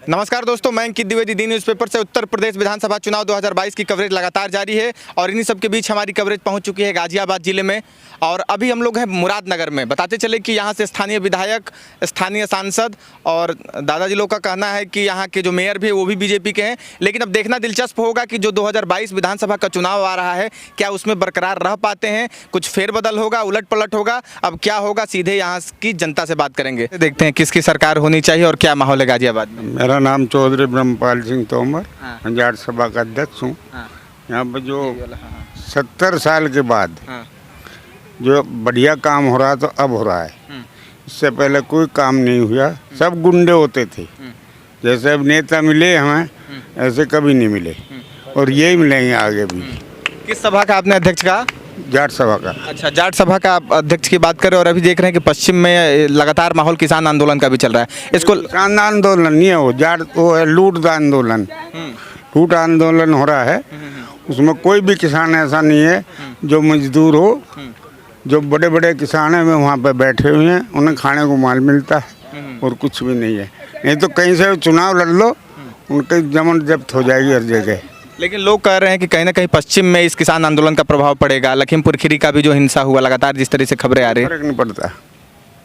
नमस्कार दोस्तों, मैं अंकित द्विवेदी दी न्यूज़पेपर से। उत्तर प्रदेश विधानसभा चुनाव 2022 की कवरेज लगातार जारी है और इन्हीं सब के बीच हमारी कवरेज पहुंच चुकी है गाजियाबाद जिले में। और अभी हम लोग हैं मुरादनगर में। बताते चले कि यहां से स्थानीय विधायक, स्थानीय सांसद और दादाजी लोग का कहना है कि यहां के जो मेयर भी है वो भी बीजेपी के हैं। लेकिन अब देखना दिलचस्प होगा कि जो 2022 विधानसभा का चुनाव आ रहा है, क्या उसमें बरकरार रह पाते हैं, कुछ फेरबदल होगा, उलट पलट होगा, अब क्या होगा, सीधे यहाँ की जनता से बात करेंगे। देखते हैं किसकी सरकार होनी चाहिए और क्या माहौल है गाजियाबाद में। मेरा नाम चौधरी ब्रह्मपाल सिंह तोमर, पंजाब सभा का अध्यक्ष हूँ। यहाँ पर जो 70 साल के बाद जो बढ़िया काम हो रहा तो अब हो रहा है। इससे पहले कोई काम नहीं हुआ, सब गुंडे होते थे। जैसे अब नेता मिले हमें, ऐसे कभी नहीं मिले और यही मिलेंगे आगे भी। किस सभा का आपने अध्यक्ष कहा? जाट सभा का। अच्छा, जाट सभा का आप अध्यक्ष की बात करें। और अभी देख रहे हैं कि पश्चिम में लगातार माहौल किसान आंदोलन का भी चल रहा है। इसको किसान आंदोलन नहीं है वो, जाट वो है लूट आंदोलन। लूट आंदोलन हो रहा है, उसमें कोई भी किसान ऐसा नहीं है जो मजदूर हो। जो बड़े बड़े किसान हैं वे वहाँ पे बैठे हुए हैं, उन्हें खाने को माल मिलता है और कुछ भी नहीं है। नहीं तो कहीं से चुनाव लड़ लो, उनकी जमीन जब्त हो जाएगी हर जगह। लेकिन लोग कह रहे हैं कि कहीं ना कहीं पश्चिम में इस किसान आंदोलन का प्रभाव पड़ेगा। लखीमपुर खीरी का भी जो हिंसा हुआ, लगातार जिस तरह से खबरें आ रही हैं, फर्क नहीं पड़ता,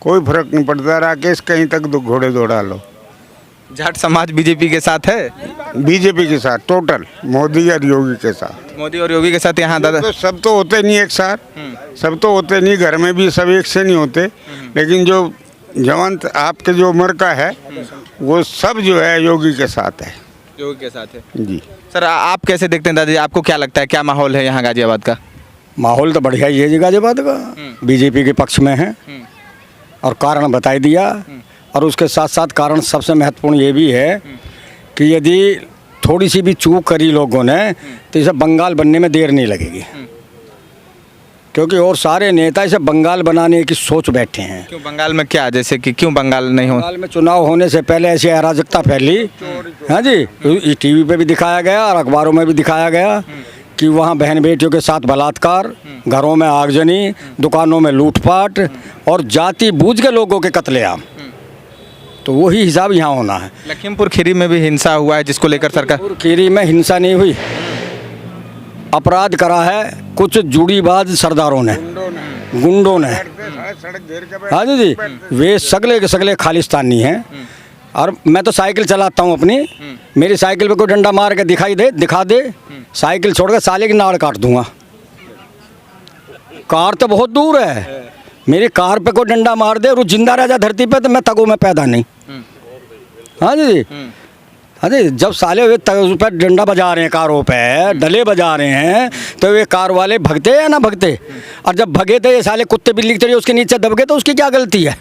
कोई फर्क नहीं पड़ता। राकेश कहीं तक दो घोड़े दौड़ा लो। जाट समाज बीजेपी के साथ है, बीजेपी के साथ टोटल, मोदी और योगी के साथ। मोदी और योगी के साथ यहाँ दादा तो सब तो होते नहीं एक साथ, सब तो होते नहीं, घर में भी सब एक से नहीं होते। लेकिन जो जवंत आपके जो उम्र का है वो सब जो है योगी के साथ है। योगी के साथ है जी। सर, आप कैसे देखते हैं दादाजी, आपको क्या लगता है, क्या माहौल है यहाँ गाजियाबाद का? माहौल तो बढ़िया ही है जी गाजियाबाद का, बीजेपी के पक्ष में है और कारण बताई दिया। और उसके साथ साथ कारण सबसे महत्वपूर्ण ये भी है कि यदि थोड़ी सी भी चूक करी लोगों ने तो इसे बंगाल बनने में देर नहीं लगेगी, क्योंकि और सारे नेता इसे बंगाल बनाने की सोच बैठे हैं। क्यों बंगाल में, क्या जैसे कि क्यों बंगाल नहीं हो? बंगाल में चुनाव होने से पहले ऐसी अराजकता फैली, हाँ जी, टीवी पे भी दिखाया गया और अखबारों में भी दिखाया गया कि वहाँ बहन बेटियों के साथ बलात्कार, घरों में आगजनी, दुकानों में लूटपाट और जाति बूझ के लोगों के कत्लेआम। तो वही हिसाब यहाँ होना है। लखीमपुर खीरी में भी हिंसा हुआ है, जिसको लेकर सरकार। लखीमपुर खीरी में हिंसा नहीं हुई, अपराध करा है कुछ जुड़ीबाज सरदारों ने, गुंडों ने। हाँ जी, वे सगले के सगले खालिस्तानी हैं। और मैं तो साइकिल चलाता हूँ अपनी, मेरी साइकिल पे कोई डंडा मार के दिखा दे, साइकिल छोड़ के साले की नाड़ काट दूंगा। कार तो बहुत दूर है, मेरी कार पे कोई डंडा मार दे और जिंदा रह जा धरती पे तो मैं तगो में पैदा नहीं। हाँ जी, हाँ जी, जब साले वे उस पर डंडा बजा रहे हैं, कारों पे डले बजा रहे हैं, तो वे कार वाले भगते या ना भगते? और जब भगे थे ये साले कुत्ते बिल्ली की तरह उसके नीचे दब गए, तो उसकी क्या गलती है?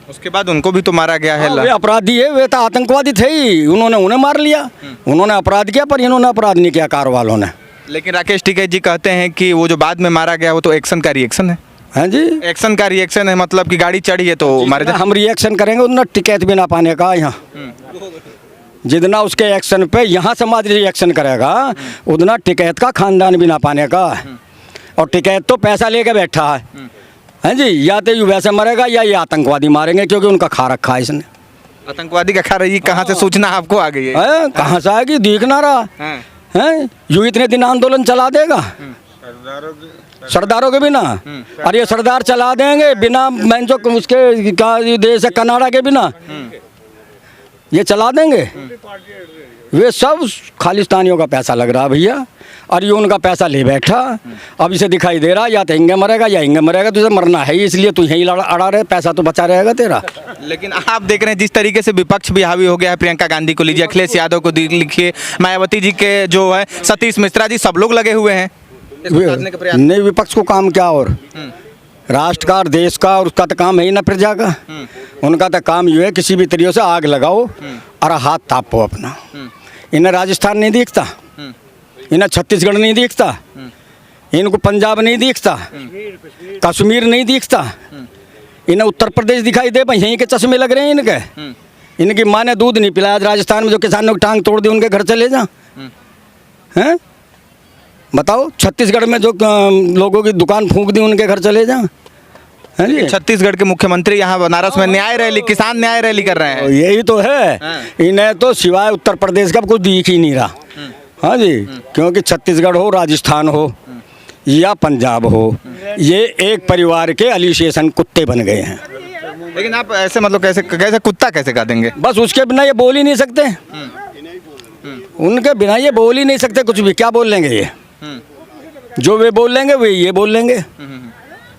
उसके बाद उनको भी तो मारा गया है। वे अपराधी है, वे तो आतंकवादी थे ही, उन्हें मार लिया। उन्होंने अपराध किया पर इन्होंने अपराध नहीं किया कार वालों ने। लेकिन राकेश टिकैत जी कहते हैं कि वो जो बाद में मारा गया वो तो एक्शन का रिएक्शन है। हाँ जी, एक्शन का रिएक्शन है, मतलब कि गाड़ी चढ़ी है तो मारे। हम रिएक्शन करेंगे उतना टिकैत भी ना पाने का यहाँ। जितना उसके एक्शन पे यहाँ समाज रिएक्शन करेगा उतना टिकैत का खानदान भी ना पाने का। और टिकैत तो पैसा लेके बैठा है, हाँ जी, या तो ये वैसे मरेगा या ये आतंकवादी मारेंगे, क्योंकि उनका खा रखा है इसने। आतंकवादी का खा रही, कहाँ से सूचना आपको आ गई है? कहाँ से आएगी, दिख ना रहा है। यूँ इतने दिन आंदोलन चला देगा सरदारों के बिना, और ये सरदार चला देंगे बिना जो उसके क्या देश है कनाडा के बिना, ये चला देंगे। वे सब खालिस्तानियों का पैसा लग रहा भैया, और ये उनका पैसा ले बैठा। अब इसे दिखाई दे रहा या तो हिंगे मरेगा या हिंगे मरेगा, तुझे मरना है इसलिए तू यहीं अड़ा रहे, पैसा तो बचा रहेगा तेरा। लेकिन आप देख रहे हैं जिस तरीके से विपक्ष भी हावी हो गया है, प्रियंका गांधी को लीजिए, अखिलेश यादव को लिखिए, मायावती जी के जो है सतीश मिश्रा जी, सब लोग लगे हुए हैं। नहीं, विपक्ष को काम क्या और राष्ट्र का और देश का, और उसका तो काम है ही ना प्रजा का। उनका तो काम ये है किसी भी तरीके से आग लगाओ और हाथ तापो अपना। इन्हें राजस्थान नहीं दिखता, इन्हें छत्तीसगढ़ नहीं दिखता, इनको पंजाब नहीं दिखता, कश्मीर नहीं दिखता, इन्हें उत्तर प्रदेश दिखाई दे, भाई यहीं के चश्मे लग रहे हैं इनके। इनकी माँ ने दूध नहीं पिलाया राजस्थान में, जो किसानों की टांग तोड़ दी उनके घर चले जा। हैं बताओ, छत्तीसगढ़ में जो लोगों की दुकान फूंक दी उनके घर चले जा। है जी। छत्तीसगढ़ के मुख्यमंत्री यहाँ बनारस में न्याय रैली, किसान न्याय रैली कर रहे तो हैं। यही तो है, हाँ। इन्हें तो सिवाय उत्तर प्रदेश का कुछ दिख ही नहीं रहा। हाँ जी, क्योंकि छत्तीसगढ़ हो, राजस्थान हो या पंजाब हो, ये एक परिवार के एलिसिएशन कुत्ते बन गए हैं। लेकिन आप ऐसे मतलब कैसे कैसे कुत्ता कैसे कह देंगे? बस उसके बिना ये बोल ही नहीं सकते, उनके बिना ये बोल ही नहीं सकते कुछ भी। क्या बोल लेंगे ये? जो वे बोल लेंगे वे ये बोल लेंगे।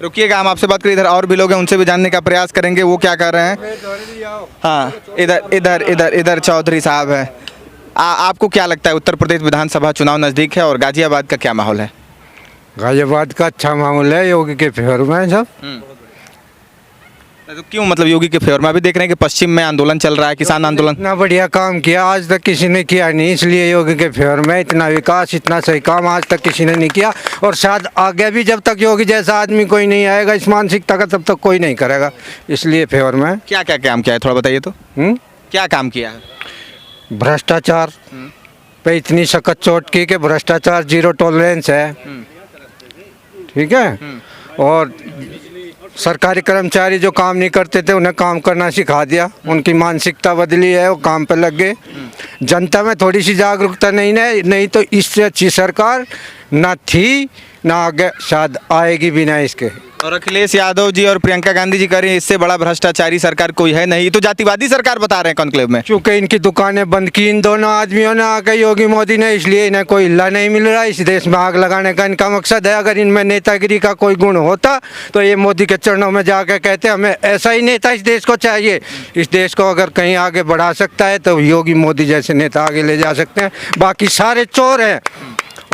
रुकिएगा, हम आपसे बात करें, इधर और भी लोग हैं, उनसे भी जानने का प्रयास करेंगे वो क्या कर रहे हैं। हाँ, इधर इधर इधर इधर चौधरी साहब है। आपको क्या लगता है, उत्तर प्रदेश विधानसभा चुनाव नज़दीक है और गाजियाबाद का क्या माहौल है? गाजियाबाद का अच्छा मामूल है, योगी के फेवर में है सब। तो क्यों, मतलब योगी के फेवर में? अभी देख रहे हैं कि पश्चिम में आंदोलन चल रहा है, किसान आंदोलन। इतना बढ़िया काम किया आज तक किसी ने किया नहीं, इसलिए योगी के फेवर में। इतना विकास, इतना सही काम आज तक किसी ने नहीं किया, और शायद आगे भी जब तक योगी जैसा आदमी कोई नहीं आएगा इस मानसिकता का, तब तक कोई नहीं करेगा, इसलिए फेवर में। क्या क्या काम किया है, थोड़ा बताइए तो। क्या काम किया है? भ्रष्टाचार पे इतनी सख्त चोट की कि भ्रष्टाचार जीरो टॉलरेंस है, ठीक है। और सरकारी कर्मचारी जो काम नहीं करते थे उन्हें काम करना सिखा दिया, उनकी मानसिकता बदली है, वो काम पे लग गए। जनता में थोड़ी सी जागरूकता नहीं तो इससे अच्छी सरकार ना थी ना आगे शायद आएगी भी ना इसके। और अखिलेश यादव जी और प्रियंका गांधी जी कह रही हैं इससे बड़ा भ्रष्टाचारी सरकार कोई है नहीं, तो जातिवादी सरकार बता रहे हैं कॉन्क्लेव में। चूँकि इनकी दुकानें बंद की इन दोनों आदमियों ने आके योगी मोदी ने, इसलिए इन्हें कोई हिल्ला नहीं मिल रहा। इस देश में आग लगाने का इनका मकसद है। अगर इनमें नेतागिरी का कोई गुण होता तो ये मोदी के चरणों में जाकर कहते हमें ऐसा ही नेता इस देश को चाहिए। इस देश को अगर कहीं आगे बढ़ा सकता है तो योगी मोदी जैसे नेता आगे ले जा सकते हैं, बाकी सारे चोर हैं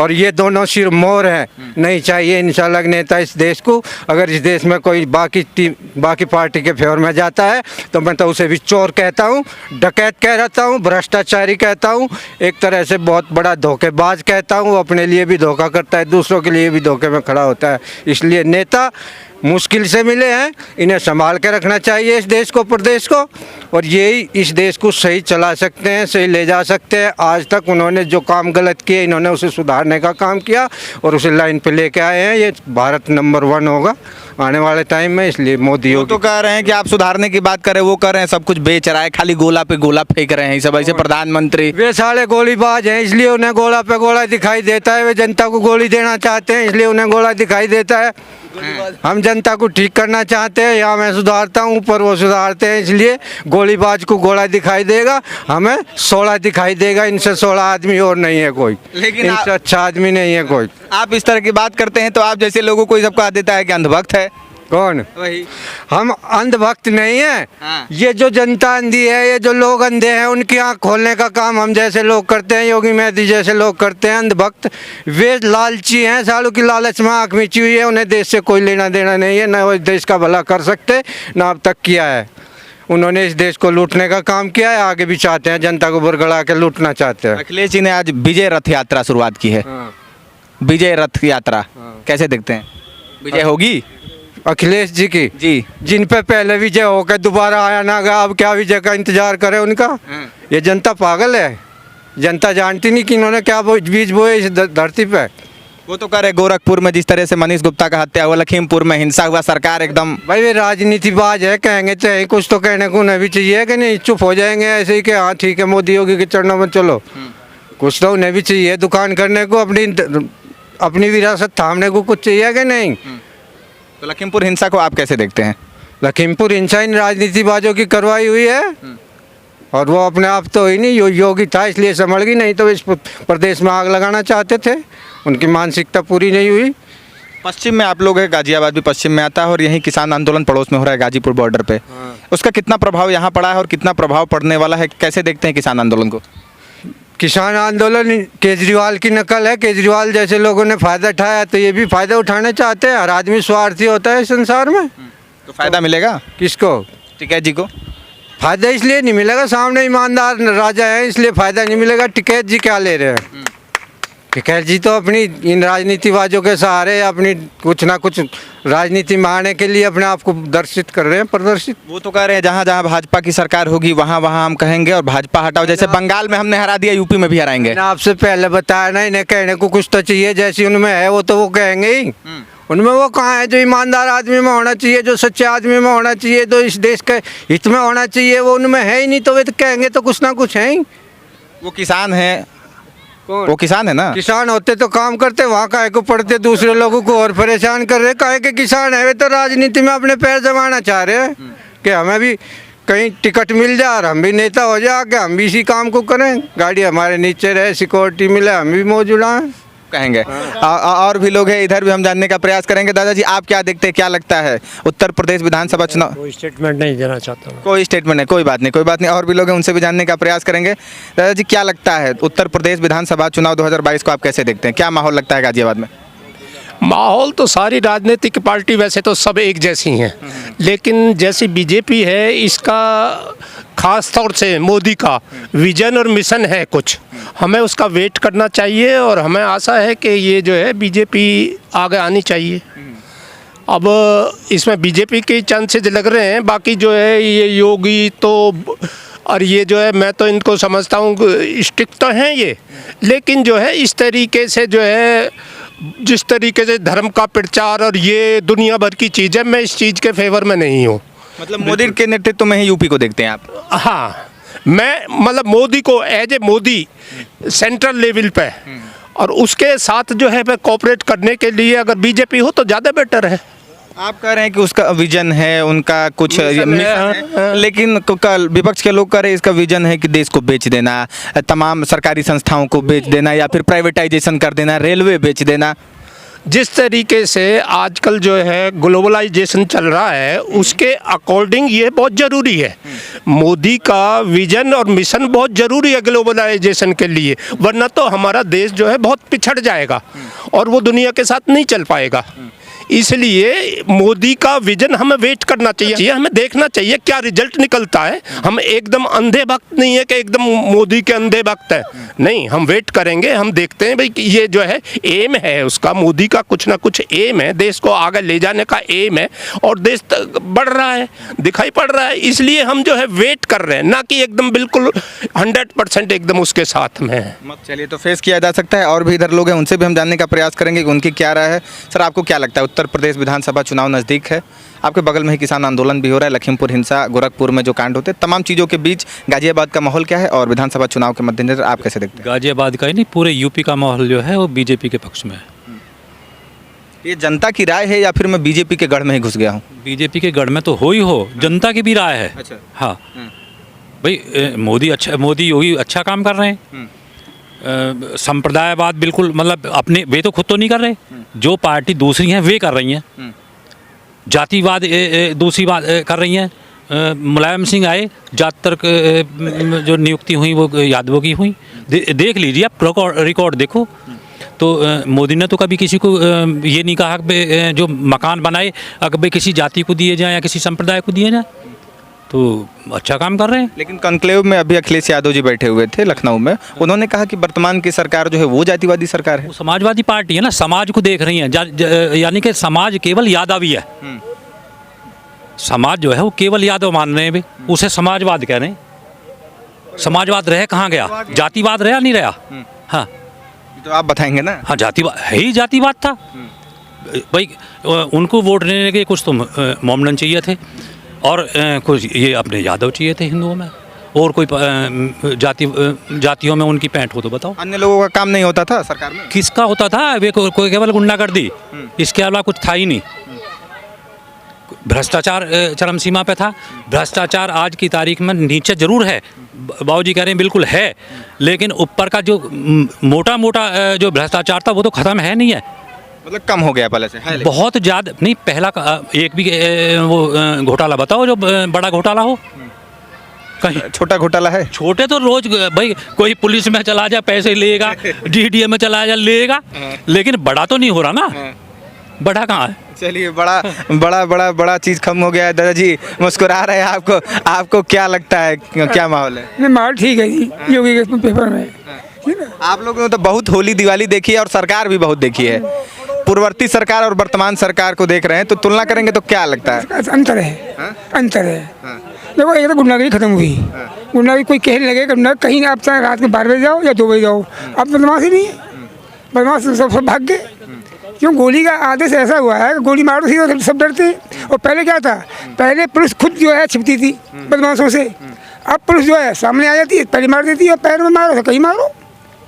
और ये दोनों सिर्फ मोर हैं। नहीं चाहिए इनसे अलग नेता इस देश को। अगर इस देश में कोई बाकी पार्टी के फेवर में जाता है तो मैं तो उसे भी चोर कहता हूँ, डकैत कहता हूँ, भ्रष्टाचारी कहता हूँ, एक तरह से बहुत बड़ा धोखेबाज कहता हूँ। वो अपने लिए भी धोखा करता है, दूसरों के लिए भी धोखे में खड़ा होता है। इसलिए नेता मुश्किल से मिले हैं, इन्हें संभाल के रखना चाहिए इस देश को, प्रदेश को, और यही इस देश को सही चला सकते हैं, सही ले जा सकते हैं। आज तक उन्होंने जो काम गलत किए इन्होंने उसे सुधारने का काम किया और उसे लाइन पे लेके आए हैं। ये भारत नंबर 1 होगा आने वाले टाइम में, इसलिए मोदी वो तो कह रहे हैं कि आप सुधारने की बात कर रहे हैं, वो कह रहे हैं सब कुछ बेच रहा है, खाली गोला पे गोला फेंक रहे हैं सब ऐसे प्रधानमंत्री। वे साले गोलीबाज हैं, इसलिए उन्हें गोला पे गोला दिखाई देता है। वे जनता को गोली देना चाहते हैं, इसलिए उन्हें गोला दिखाई देता है। हम जनता को ठीक करना चाहते हैं, यहाँ मैं सुधारता हूँ, ऊपर वो सुधारते हैं, इसलिए गोलीबाज को गोला दिखाई देगा, हमें 16 दिखाई देगा। इनसे 16 आदमी और नहीं है कोई, लेकिन इनसे अच्छा आदमी नहीं है कोई। आप इस तरह की बात करते हैं तो आप जैसे लोगों को सब कहा देता है कि अंधभक्त है। कौन? वही हम अंधभक्त नहीं है। हाँ। ये जो जनता अंधी है, ये जो लोग अंधे हैं, उनकी आँख खोलने का काम हम जैसे लोग करते हैं, योगी मेहदी जैसे लोग करते हैं। अंधभक्त वे लालची हैं, सालों की लालच में आँख मिची हुई है, उन्हें देश से कोई लेना देना नहीं है, ना वो देश का भला कर सकते, ना अब तक किया है। उन्होंने इस देश को लूटने का काम किया है, आगे भी चाहते हैं, जनता को बरगड़ा के लूटना चाहते हैं। अखिलेश जी ने आज विजय रथ यात्रा शुरुआत की है। विजय रथ यात्रा कैसे देखते हैं? विजय होगी अखिलेश जी की? जी। जिन पे पहले विजय होकर दोबारा आया ना गया, अब क्या विजय का इंतजार करे उनका? ये जनता पागल है, जनता जानती नहीं कि इन्होंने क्या बीज बोए इस धरती पे। वो तो करे गोरखपुर में जिस तरह से मनीष गुप्ता का हत्या हुआ, लखीमपुर में हिंसा हुआ, सरकार एकदम। भाई वे राजनीतिबाज है, कहेंगे चाहे कुछ तो कहने को उन्हें भी चाहिए कि नहीं, चुप हो जाएंगे ऐसे ही कि हाँ ठीक है मोदी योगी के चरणों में चलो। कुछ तो उन्हें भी चाहिए दुकान करने को, अपनी विरासत थामने को कुछ चाहिए कि नहीं। तो लखीमपुर हिंसा को आप कैसे देखते हैं? लखीमपुर हिंसा इन राजनीतिबाजों की करवाई हुई है, और वो अपने आप तो ही नहीं, योगी था इसलिए संभल गई, नहीं तो इस प्रदेश में आग लगाना चाहते थे, उनकी मानसिकता पूरी नहीं हुई। पश्चिम में आप लोग हैं, गाजियाबाद भी पश्चिम में आता है और यहीं किसान आंदोलन पड़ोस में हो रहा है गाजीपुर बॉर्डर पे। उसका कितना प्रभाव यहाँ पड़ा है और कितना प्रभाव पड़ने वाला है, कैसे देखते हैं किसान आंदोलन को? किसान आंदोलन केजरीवाल की नकल है। केजरीवाल जैसे लोगों ने फ़ायदा उठाया तो ये भी फ़ायदा उठाने चाहते हैं। हर आदमी स्वार्थी होता है संसार में। तो फ़ायदा मिलेगा किसको? टिकैत जी को फ़ायदा इसलिए नहीं मिलेगा, सामने ईमानदार राजा है इसलिए फ़ायदा नहीं मिलेगा। टिकैत जी क्या ले रहे हैं? टिकैत जी तो अपनी इन राजनीतिबाजों के सहारे अपनी कुछ ना कुछ राजनीति में आने के लिए अपने आप को दर्शित कर रहे हैं, प्रदर्शित। वो तो कह रहे हैं जहाँ जहाँ भाजपा की सरकार होगी वहाँ वहाँ हम कहेंगे और भाजपा हटाओ, जैसे बंगाल में हमने हरा दिया, यूपी में भी हराएंगे। मैंने आपसे पहले बताया ना, इन्हें कहने को कुछ तो चाहिए, जैसी उनमें है वो तो वो कहेंगे ही। उनमें वो कहाँ है जो ईमानदार आदमी में होना चाहिए, जो सच्चे आदमी में होना चाहिए, जो इस देश के हित में होना चाहिए, वो उनमें है ही नहीं। तो वे तो कहेंगे तो कुछ ना कुछ है ही। वो किसान है, कौन? वो किसान है ना। किसान होते तो काम करते, वहाँ काहे को पढ़ते, दूसरे लोगों को और परेशान कर रहे। काहे के किसान है वे तो राजनीति में अपने पैर जमाना चाह रहे हैं कि हमें भी कहीं टिकट मिल जाए और हम भी नेता हो जाए, कि हम भी इसी काम को करें, गाड़ी हमारे नीचे रहे, सिक्योरिटी मिले, हम भी मौजूद आए कहेंगे। और भी लोग हैं इधर भी, हम जानने का प्रयास करेंगे। दादाजी आप क्या देखते हैं, क्या लगता है उत्तर प्रदेश विधानसभा चुनाव? कोई स्टेटमेंट नहीं देना चाहता हूँ। कोई स्टेटमेंट नहीं, कोई बात नहीं, कोई बात नहीं। और भी लोग हैं, उनसे भी जानने का प्रयास करेंगे। दादाजी क्या लगता है उत्तर प्रदेश विधानसभा चुनाव 2022 को आप कैसे देखते हैं? क्या माहौल लगता है गाजियाबाद में? माहौल तो सारी राजनीतिक पार्टी वैसे तो सब एक जैसी हैं, लेकिन जैसी बीजेपी है, इसका खास तौर से मोदी का विजन और मिशन है कुछ, हमें उसका वेट करना चाहिए और हमें आशा है कि ये जो है बीजेपी आगे आनी चाहिए। अब इसमें बीजेपी के चांसेस लग रहे हैं, बाकी जो है ये योगी तो और ये जो है मैं तो इनको समझता हूँ स्ट्रिक्ट तो हैं ये, लेकिन जो है इस तरीके से जो है जिस तरीके से धर्म का प्रचार और ये दुनिया भर की चीज़ें, मैं इस चीज़ के फेवर में नहीं हूँ। मतलब मोदी के नेतृत्व में ही यूपी को देखते हैं आप? हाँ, मैं मतलब मोदी को as a Modi central level पे और उसके साथ जो है मैं कोऑपरेट करने के लिए अगर बीजेपी हो तो ज़्यादा बेटर है। आप कह रहे हैं कि उसका विजन है, उनका कुछ मिशन है, लेकिन कल विपक्ष के लोग कह रहे हैं इसका विजन है कि देश को बेच देना, तमाम सरकारी संस्थाओं को बेच देना या फिर प्राइवेटाइजेशन कर देना, रेलवे बेच देना। जिस तरीके से आजकल जो है ग्लोबलाइजेशन चल रहा है उसके अकॉर्डिंग ये बहुत ज़रूरी है। मोदी का विजन और मिशन बहुत ज़रूरी है ग्लोबलाइजेशन के लिए, वरना तो हमारा देश जो है बहुत पिछड़ जाएगा और वो दुनिया के साथ नहीं चल पाएगा। इसलिए मोदी का विजन हमें वेट करना चाहिए, हमें देखना चाहिए क्या रिजल्ट निकलता है। हम एकदम अंधे भक्त नहीं है कि एकदम मोदी के अंधे भक्त हैं, नहीं, हम वेट करेंगे, हम देखते हैं भाई ये जो है एम है उसका, मोदी का कुछ ना कुछ एम है, देश को आगे ले जाने का एम है और देश बढ़ रहा है, दिखाई पड़ रहा है। इसलिए हम जो है वेट कर रहे हैं, ना कि एकदम बिल्कुल 100% एकदम उसके साथ में है। चलिए, तो फेस किया जा सकता है। और भी इधर लोग हैं, उनसे भी हम जानने का प्रयास करेंगे कि उनकी क्या राय है। सर, आपको क्या लगता है उत्तर प्रदेश विधानसभा चुनाव नज़दीक है, आपके बगल में ही किसान आंदोलन भी हो रहा है, लखीमपुर हिंसा, गोरखपुर में जो कांड होते हैं, तमाम चीज़ों के बीच गाजियाबाद का माहौल क्या है और विधानसभा चुनाव के मद्देनजर आप कैसे देखते हैं? गाजियाबाद का ही नहीं, पूरे यूपी का माहौल जो है वो बीजेपी के पक्ष में है। ये जनता की राय है या फिर मैं बीजेपी के गढ़ में ही घुस गया हूँ? बीजेपी के गढ़ में तो हो ही हो, जनता की भी राय है। अच्छा। हाँ भाई, मोदी योगी अच्छा काम कर रहे हैं। संप्रदायवाद बिल्कुल, मतलब अपने वे तो खुद तो नहीं कर रहे, जो पार्टी दूसरी हैं वे कर रही हैं। जातिवाद दूसरी बात कर रही हैं। मुलायम सिंह आए, ज़्यादातर जो नियुक्ति हुई वो यादवों की हुई। देख लीजिए आप, रिकॉर्ड देखो। तो मोदी ने तो कभी किसी को ये नहीं कहा कि जो मकान बनाए अगर किसी जाति को दिए जाए या किसी संप्रदाय को दिए जाए, तो अच्छा काम कर रहे हैं। लेकिन कॉन्क्लेव में अभी अखिलेश यादव जी बैठे हुए थे लखनऊ में, उन्होंने कहा कि वर्तमान की सरकार जो है वो जातिवादी सरकार है। वो समाजवादी पार्टी है ना, समाज को देख रही है, यानी कि समाज केवल यादवी है। समाज जो है वो केवल यादव मान रहे हैं भी, उसे समाजवाद कह रहे हैं। समाजवाद रह कहाँ गया, जातिवाद रहा नहीं रहा? हाँ, तो आप बताएंगे ना। हाँ, जातिवाद है ही, जातिवाद था भाई। उनको वोट देने के कुछ तो मोमडन चाहिए थे और कुछ ये अपने यादव चाहिए थे हिंदुओं में, और कोई जातियों में उनकी पैंट हो तो बताओ। अन्य लोगों का काम नहीं होता था सरकार में? किसका होता था? वे कोई केवल गुंडागर्दी, इसके अलावा कुछ था ही नहीं। भ्रष्टाचार चरम सीमा पे था। भ्रष्टाचार आज की तारीख में नीचे जरूर है, बाबूजी कह रहे हैं बिल्कुल है, लेकिन ऊपर का जो मोटा मोटा जो भ्रष्टाचार था वो तो खत्म है नहीं है, मतलब कम हो गया पहले से है। बहुत ज़्यादा नहीं। पहला एक भी वो घोटाला बताओ जो बड़ा घोटाला हो। कहीं छोटा घोटाला है? छोटे तो रोज भाई कोई पुलिस में चला जाए पैसे लेगा, डीडीए में चला जाए लेगा, लेकिन बड़ा तो नहीं हो रहा ना। बड़ा कहाँ है? चलिए, बड़ा चीज़ कम हो गया है। दादाजी मुस्कुरा रहे हैं, आपको क्या लगता है, क्या माहौल है? नहीं, माहौल ठीक है जी, योगी के पेपर में। आप लोगों ने तो बहुत होली दिवाली देखी है और सरकार भी बहुत देखी है, पूर्ववर्ती सरकार और वर्तमान सरकार को देख रहे हैं, तो तुलना करेंगे तो क्या लगता है? अंतर है, अंतर है। देखो, एक तो गुंडागर्दी खत्म हुई। गुंडागर्दी कोई कहने लगे गुंडा, कहीं आप चाहे रात के 12 बजे जाओ या 2 बजे जाओ, अब बदमाश ही नहीं है, बदमाश सब भाग गए। क्यों गोली का आदेश ऐसा हुआ है कि गोली मारो सीधा सब डरते हैं। और पहले क्या था, पहले पुलिस खुद जो है छिपती थी बदमाशों से, अब पुलिस जो है सामने आ जाती है, पहले मार देती है, पैर में मारो तो कहीं मारो।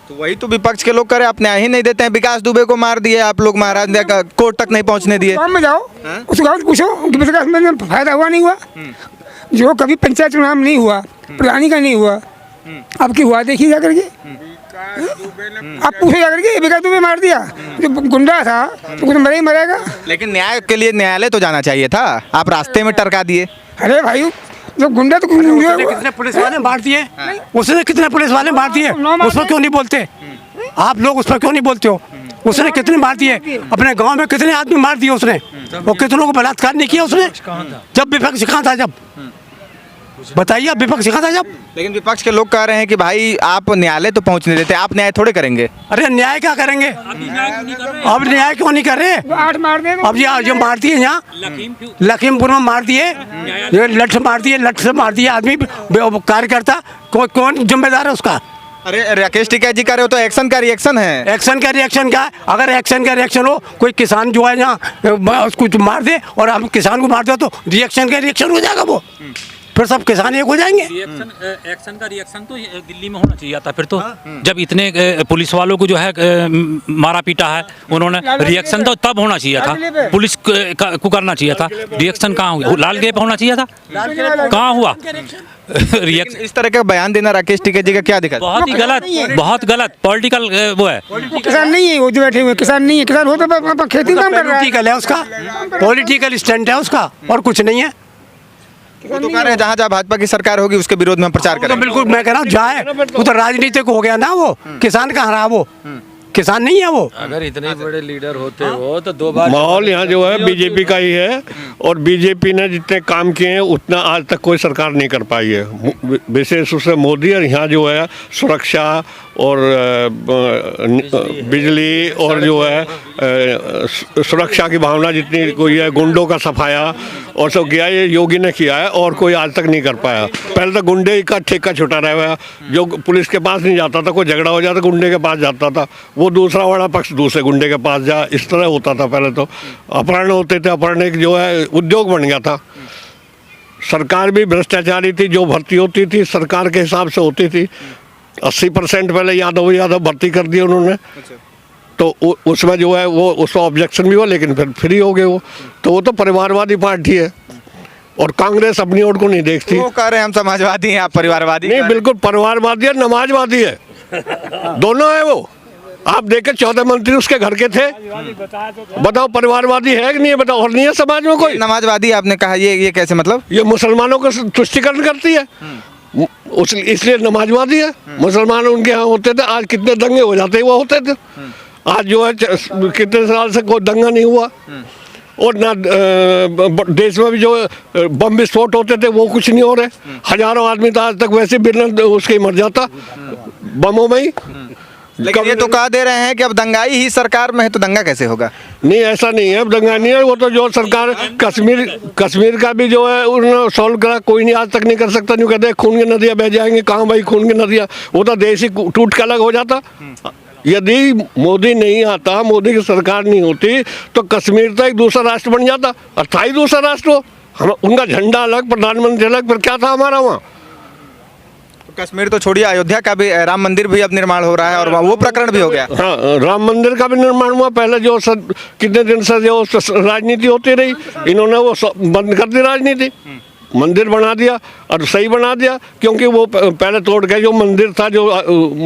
तो वही तो विपक्ष के लोग करे, आप न्याय ही नहीं देते हैं। विकास दुबे को मार दिए आप लोग, महाराज ने कोर्ट तक नहीं पहुंचने दिए। गाँव में जाओ, उस गाँव से पूछो कि विकास में फायदा हुआ नहीं हुआ। जो कभी पंचायत चुनाव नहीं हुआ, प्रधानी का नहीं हुआ, अब की हुआ देखिए जा करके, आप पूछो जा करके। विकास दुबे मार दिया, जो गुंडा था तो कुछ मरे ही मरेगा। लेकिन न्याय के लिए न्यायालय तो जाना चाहिए था, आप रास्ते में टरका दिए। अरे भाई जो गुंडा तो कितने पुलिस वाले मार दिए, उसने कितने पुलिस वाले मार दिए, उस पर क्यों नहीं बोलते आप लोग? उस पर क्यों नहीं बोलते हो? उसने कितने मार दिए, अपने गांव में कितने आदमी मार दिए उसने, और कितनों को बलात्कार नहीं किया उसने? जब विपक्ष कहाँ था, जब बताइए, आप विपक्ष कहाँ था जब? लेकिन विपक्ष के लोग कह रहे हैं कि भाई आप न्यायालय तो पहुंचने देते, आप न्याय थोड़े करेंगे। अरे न्याय क्या करेंगे, अब न्याय क्यों नहीं कर रहे? आठ मार दे, अब जो मार दिए यहाँ लखीमपुर में मार दिए, ये लठ से मार दिए आदमी, कार्यकर्ता, कौन जिम्मेदार है उसका? अरे राकेश टिकैत जी कह रहे हो तो एक्शन का रिएक्शन है। एक्शन का रिएक्शन क्या है? अगर एक्शन का रिएक्शन हो, कोई किसान जो है यहाँ उसको मार दे और हम किसान को मार दे तो रिएक्शन का रिएक्शन हो जाएगा, वो फिर सब किसान एक हो जाएंगे। एक्शन का रिएक्शन तो दिल्ली में होना चाहिए था फिर तो। जब इतने पुलिस वालों को जो है मारा पीटा है उन्होंने, रिएक्शन तो तब होना चाहिए था, पुलिस को करना चाहिए था। रिएक्शन कहाँ हुआ? लाल किले पे होना चाहिए था, कहाँ हुआ रिएक्शन? इस तरह का बयान देना राकेश टिकैत जी का क्या दिक्कत? बहुत गलत पॉलिटिकल वो है। किसान नहीं है वो जो बैठे हुए, किसान नहीं है, किसान हो तो खेती काम कर रहा है। पॉलिटिकल है उसका, पॉलिटिकल स्टंट है उसका, और कुछ नहीं है। वो तो कह रहे हैं जहाँ जहाँ भाजपा की सरकार होगी उसके विरोध में हम प्रचार तो करेंगे। बिल्कुल मैं कह रहा हूँ जाए, वो तो राजनीतिक हो गया ना, वो किसान कहाँ रहा, वो किसान नहीं है वो। अगर इतने बड़े लीडर होते हो तो 2 बार माहौल यहाँ जो है बीजेपी का ही है, और बीजेपी ने जितने काम किए हैं उतना आज तक कोई सरकार नहीं कर पाई है, विशेष रूप से मोदी। और यहाँ जो है सुरक्षा और बिजली और जो है सुरक्षा की भावना जितनी कोई है, गुंडों का सफाया और सब किया, ये योगी ने किया है, और कोई आज तक नहीं कर पाया। पहले तो गुंडे का ठेका छुटा रहा है, जो पुलिस के पास नहीं जाता था, कोई झगड़ा हो जाता गुंडे के पास जाता था, वो दूसरा वाला पक्ष दूसरे गुंडे के पास जा, इस तरह होता था। पहले तो अपहरण होते थे, अपहरण एक जो है उद्योग बन गया था। सरकार भी भ्रष्टाचारी थी, जो भर्ती होती थी सरकार के हिसाब से होती थी। 80% पहले यादव भर्ती कर दिए उन्होंने, तो उसमें जो है वो उसका ऑब्जेक्शन भी हुआ, लेकिन फिर फ्री हो गए वो। तो वो तो परिवारवादी पार्टी है, और कांग्रेस अपनी ओर को नहीं देखती। वो कह रहे हैं हम समाजवादी हैं, आप परिवारवादी। नहीं, बिल्कुल परिवारवादी है, नमाजवादी है, दोनों है वो। आप देखे 14 मंत्री उसके घर के थे, बताओ परिवारवादी है कि नहीं है? बताओ, और नहीं है समाज में कोई नमाजवादी आपने कहा, ये कैसे मतलब? ये मुसलमानों का तुष्टिकरण करती है, इसलिए नमाजवादी है। मुसलमान उनके यहाँ होते थे, आज कितने दंगे हो जाते वो होते थे। आज जो है कितने साल से कोई दंगा नहीं हुआ, और ना देश में भी जो बम विस्फोट होते थे वो कुछ नहीं हो रहे। हजारों आदमी तो आज तक वैसे बिना उसके मर जाता बमों में ही। लेकिन ये तो कह दे रहे हैं कि अब दंगाई ही सरकार में है, तो दंगा कैसे होगा? नहीं, ऐसा नहीं है, दंगा नहीं है। वो तो जो सरकार कश्मीर का भी जो है उन्होंने सॉल्व करा, कोई नहीं आज तक नहीं कर सकता। नहीं कहते खून की नदियाँ बह जाएंगी, कहाँ भाई खून की नदियाँ? वो तो देश ही टूट के अलग हो जाता। यदि मोदी नहीं आता, मोदी की सरकार नहीं होती, तो कश्मीर तो एक दूसरा राष्ट्र बन जाता, अस्थायी दूसरा राष्ट्र हो। हम उनका झंडा अलग, प्रधानमंत्री अलग, फिर क्या था हमारा वहाँ? कश्मीर तो छोड़िए, अयोध्या का भी राम मंदिर भी अब निर्माण हो रहा है, और वो प्रकरण भी हो गया। हाँ, राम मंदिर का भी निर्माण हुआ। पहले जो कितने दिन से जो राजनीति होती रही, इन्होंने वो बंद कर दी राजनीति, मंदिर बना दिया, और सही बना दिया, क्योंकि वो पहले तोड़ के जो मंदिर था, जो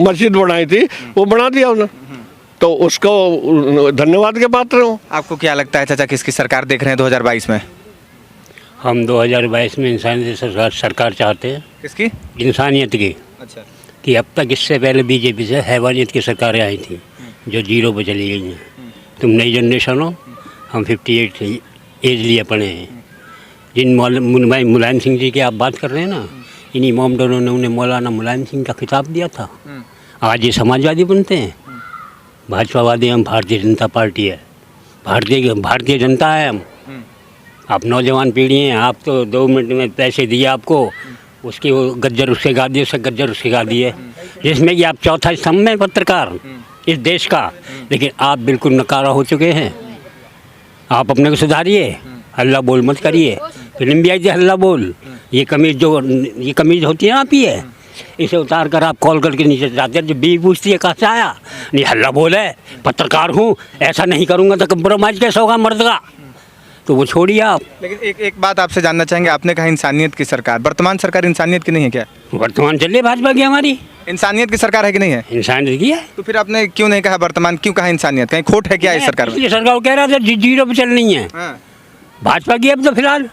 मस्जिद बनाई थी, वो बना दिया उन्होंने, तो उसको धन्यवाद के पात्र हूँ। आपको क्या लगता है चाचा, किसकी सरकार देख रहे हैं 2022 में? हम 2022 में इंसानियत सरकार चाहते हैं। किसकी? इंसानियत की। अच्छा। कि अब तक इससे पहले बीजेपी से हैवानियत की सरकारें आई थी, जो 0 पर चली गई हैं। तुम नई जनरेशन हो, हम 58 एज लिए पड़े हैं। जिन मुलायम सिंह जी की आप बात कर रहे हैं ना, इन्हीं मोमडनों ने उन्हें मौलाना मुलायम सिंह का खिताब दिया था। आज ये समाजवादी बनते हैं। भाजपावादी हम, भारतीय जनता पार्टी है, भारतीय जनता है हम। आप नौजवान पीढ़ी हैं, आप तो 2 मिनट में पैसे दिए आपको, उसकी वो गज्जर उससे गा दिए, उससे गज्जर उससे गा दिए, जिसमें कि आप चौथा स्तंभ में पत्रकार, इस देश का, लेकिन आप बिल्कुल नकारा हो चुके हैं। आप अपने को सुधारिए, हल्ला बोल मत करिए। फिल्म भी आई थी हल्ला बोल, ये कमीज होती है ना आप, ये इसे उतार कर आप कॉल करके नीचे जाते हैं, जब बीवी पूछती है कहाँ से आया, नहीं हल्ला बोल है, पत्रकार हूँ, ऐसा नहीं करूँगा तो कंप्रोमाइज़ कैसे होगा मर्द का, तो वो छोड़िए आप। लेकिन एक बात आपसे जानना चाहेंगे, आपने कहा इंसानियत की सरकार, वर्तमान सरकार इंसानियत की नहीं है क्या? वर्तमान चलिए भाजपा की हमारी इंसानियत की सरकार है कि नहीं है? इंसानियत की है। तो फिर आपने क्यों नहीं कहा वर्तमान, क्यों कहा इंसानियत? कहीं खोट है क्या इस सरकार में? पिछली सरकार को कह रहा था जीरो पे चल रही है, भाजपा की अब तो फिलहाल।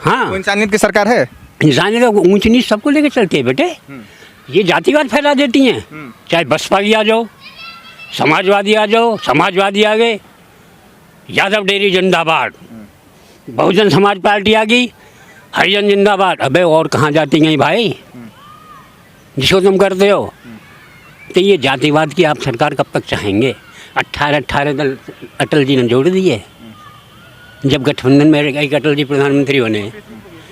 हाँ, वो इंसानियत की सरकार है। इंसानियत ऊंच नीच सबको लेकर चलती है बेटे, ये जातिवाद फैला देती हैं। चाहे बसपा की आ जाओ, समाजवादी आ जाओ, समाजवादी आ गए, यादव डेरी जिंदाबाद, बहुजन समाज पार्टी आ गई, हरिजन जिंदाबाद। अबे और कहाँ जाती गई भाई जिसको तुम करते हो? तो ये जातिवाद की आप सरकार कब तक चाहेंगे? 18 दल अटल जी ने जोड़ दिए, जब गठबंधन में एक अटल जी प्रधानमंत्री बने,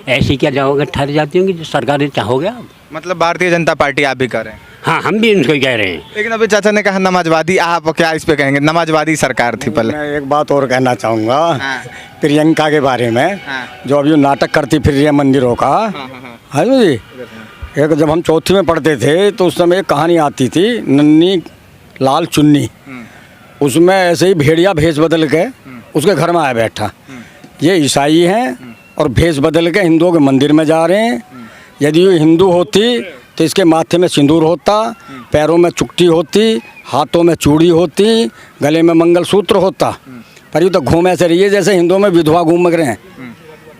ऐसी क्या जाओगे 18 जातियों की सरकार चाहोगे आप? मतलब भारतीय जनता पार्टी आप भी कर रहे हैं? हाँ, हम भी इनको ही कह रहे हैं। लेकिन अभी चाचा ने कहा नमाजवादी, आप क्या इस पे कहेंगे? नमाजवादी सरकार थी पहले। मैं एक बात और कहना चाहूँगा हाँ। प्रियंका के बारे में, हाँ। जो अभी नाटक करती फिर रही है मंदिरों का, है ना जी। एक जब हम चौथी में पढ़ते थे तो उस समय एक कहानी आती थी, नन्ही लाल चुन्नी, उसमें ऐसे ही भेड़िया भेष बदल के उसके घर में आया बैठा। ये ईसाई हैं और भेष बदल के हिंदुओं के मंदिर में जा रहे हैं। यदि ये हिंदू होती तो इसके माथे में सिंदूर होता, पैरों में चुकटी होती, हाथों में चूड़ी होती, गले में मंगलसूत्र होता। पर ये तो घूम ऐसे रही है जैसे हिंदुओं में विधवा घूम रहे हैं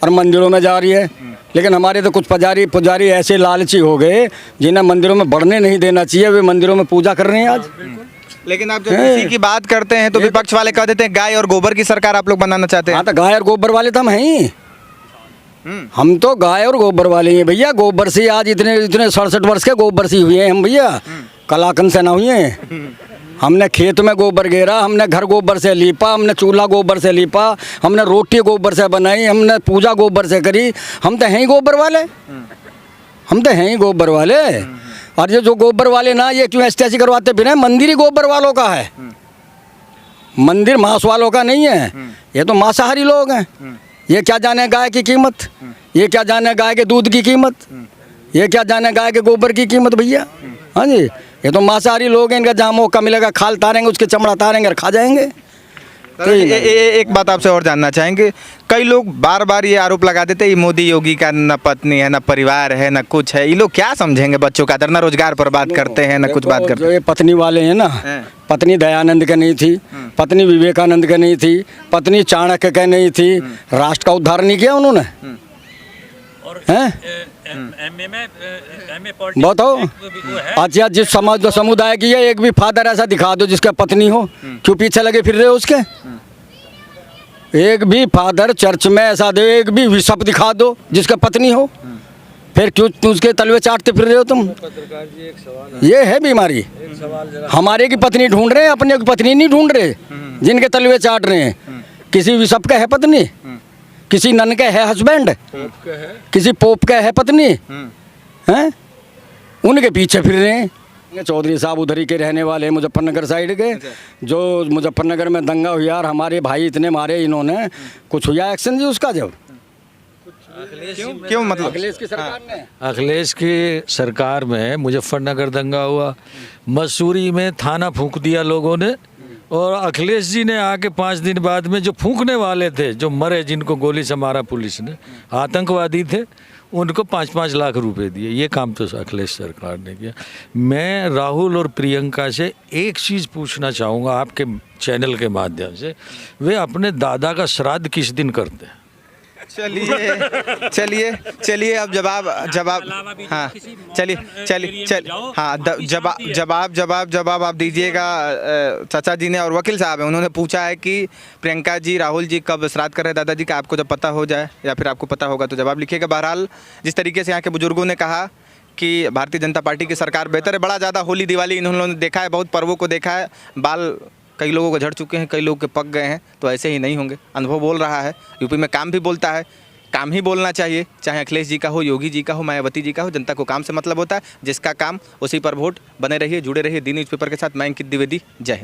और मंदिरों में जा रही है। लेकिन हमारे तो कुछ पुजारी ऐसे लालची हो गए जिन्हें मंदिरों में बढ़ने नहीं देना चाहिए, वे मंदिरों में पूजा कर रहे हैं आज। लेकिन आप जब इसी की बात करते हैं तो विपक्ष वाले कह देते हैं गाय और गोबर की सरकार आप लोग बनाना चाहते हैं। हाँ, तो गाय और गोबर वाले तो हम हैं ही। हम तो गाय और गोबर वाले हैं भैया। गोबर से आज इतने 67 वर्ष के गोबर से हुए हैं हम भैया, कलाकंद से ना हुए हैं। हमने खेत में गोबर गेरा, हमने घर गोबर से लीपा, हमने चूल्हा गोबर से लीपा, हमने रोटी गोबर से बनाई, हमने पूजा गोबर से करी। हम तो हैं ही गोबर वाले, हम तो हैं ही गोबर वाले। और ये जो गोबर वाले ना, ये क्यों ऐसी करवाते फिर हैं? मंदिर ही गोबर वालों का है, मंदिर मांस वालों का नहीं है। ये तो मांसाहारी लोग हैं। ये क्या जाने गाय की कीमत, ये क्या जाने गाय के दूध की कीमत, ये क्या जाने गाय के गोबर की कीमत भैया। हाँ जी, ये तो मांसाहारी लोग हैं। इनका जहाँ मौका मिलेगा खाल तारेंगे, उसके चमड़ा तारेंगे और खा जाएंगे। एक बात आपसे और जानना चाहेंगे, कई लोग बार बार ये आरोप लगा देते हैं मोदी योगी का न पत्नी है, न परिवार है, न कुछ है। ये लोग क्या समझेंगे? बच्चों का न रोजगार पर बात करते हैं, न कुछ बात करते हैं। ये पत्नी वाले हैं ना, पत्नी दयानंद के नहीं थी, पत्नी विवेकानंद के नहीं थी, पत्नी चाणक्य के नहीं थी। राष्ट्र का उद्धार नहीं किया उन्होंने, बताओ। अच्छा, जिस समाज समुदाय की है, एक भी फादर ऐसा दिखा दो जिसका पत्नी हो, क्यों पीछे लगे फिर रहे हो उसके? एक भी फादर चर्च में ऐसा दे, एक भी बिशप दिखा दो जिसका पत्नी हो, फिर क्यों उसके तलवे चाटते फिर रहे हो तुम? ये है बीमारी। हमारे की पत्नी ढूंढ रहे हैं, अपने की पत्नी नहीं ढूंढ रहे जिनके तलवे चाट रहे हैं। किसी बिशप का है पत्नी, किसी नन का है हस्बैंड, किसी पोप का है पत्नी, हैं? उनके पीछे फिर रहे हैं। चौधरी साहब उधर ही के रहने वाले हैं, मुजफ्फरनगर साइड के। जो मुजफ्फरनगर में दंगा हुआ यार, हमारे भाई इतने मारे इन्होंने, कुछ हुआ एक्शन जी उसका? जब क्यों मतलब अखिलेश की सरकार ने, अखिलेश की सरकार में मुजफ्फरनगर दंगा हुआ, मसूरी में थाना फूंक दिया लोगों ने, और अखिलेश जी ने आके 5 दिन बाद में जो फूंकने वाले थे, जो मरे, जिनको गोली से मारा पुलिस ने, आतंकवादी थे, उनको 5-5 लाख रुपए दिए। ये काम तो अखिलेश सरकार ने किया। मैं राहुल और प्रियंका से एक चीज़ पूछना चाहूँगा आपके चैनल के माध्यम से, वे अपने दादा का श्राद्ध किस दिन करते हैं? चलिए अब जवाब हाँ, जवाब आप दीजिएगा। चाचा जी ने और वकील साहब हैं, उन्होंने पूछा है कि प्रियंका जी, राहुल जी कब श्राद्ध कर रहे हैं दादाजी का, आपको जब पता हो जाए या फिर आपको पता होगा तो जवाब लिखिएगा। बहरहाल जिस तरीके से यहाँ के बुजुर्गों ने कहा कि भारतीय जनता पार्टी की सरकार बेहतर है, बड़ा ज़्यादा होली दिवाली इन्होंने देखा है, बहुत पर्वों को देखा है, बाल कई लोगों के झड़ चुके हैं, कई लोगों के पक गए हैं, तो ऐसे ही नहीं होंगे। अनुभव बोल रहा है, यूपी में काम भी बोलता है काम ही बोलना चाहिए, चाहे अखिलेश जी का हो, योगी जी का हो, मायावती जी का हो। जनता को काम से मतलब होता है, जिसका काम उसी पर वोट। बने रहिए, जुड़े रहिए दी न्यूज़पेपर के साथ। मैं अंकित द्विवेदी, जय हिंद।